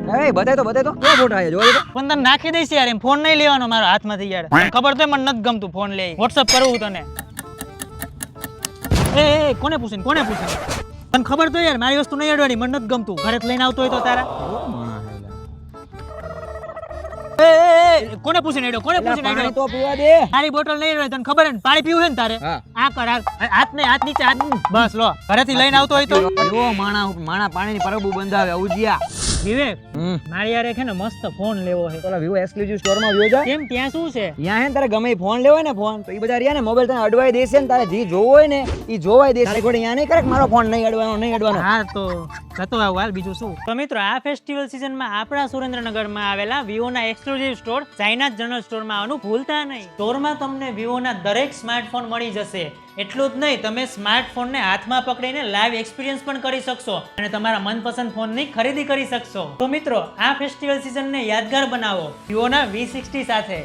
એ બતાય તો ક્યાં ફોટા છે જોવા દે તો. પણ તને નાખી દઈશ યાર એમ ફોન નહીં લેવાનો મારો હાથમાંથી યાર તને ખબર તો મને નથી ગમતું ફોન લે WhatsApp કરવું તને એ કોને પૂછીને તને ખબર તો યાર મારી વસ્તુ નહીં અડવાની મને નથી ગમતું ઘરે લઈને આવતો હોય તો તારા કોને પૂછીને પાણી તો પીવા દે. તારી બોટલ નહીં અડવાની તને ખબર હે ને પાણી પીવું છે ને તારે હા. આ કર હાથ નીચે બસ લો ઘરેથી લઈને આવતો હોય તો જો માણા પાણીની પરબુ બંધાવે ઉજિયા. વિવેક મારી યાર એક હે ને મસ્ત ફોન લેવો છે પેલા વિવો એક્સક્લુઝિવ સ્ટોર માં વ્યો જા. કેમ ત્યાં શું છે ત્યાં હે ને તારે ગમે ઈ ફોન લેવો હોય ને ફોન તો ઈ બધા રહ્યા ને મોબાઈલ તને અડવાઈ દેશે ને તારે જે જોવો હોય ને ઈ જોવાઈ દેશે. તારે કોઈ અહીંયા નહીં કરે કે મારો ફોન નહીં અડવાનો. હા તો જતો આવ હાલ બીજું શું તો મિત્રો આ ફેસ્ટિવલ સીઝનમાં આપણા સુરેન્દ્રનગરમાં આવેલા વિવોના એક્સક્લુઝિવ સ્ટોર ચાઇના જનરલ સ્ટોરમાં આવવાનું ભૂલતા નહીં. સ્ટોરમાં તમને વિવોના દરેક સ્માર્ટફોન મળી જશે. એટલું જ નહીં તમે સ્માર્ટફોનને હાથમાં પકડીને લાઈવ એક્સપિરિયન્સ પણ કરી શકશો અને તમારા મનપસંદ ફોનની ખરીદી કરી શકશો. તો મિત્રો આ ફેસ્ટિવલ સીઝનને યાદગાર બનાવો વિવોના V60 સાથે.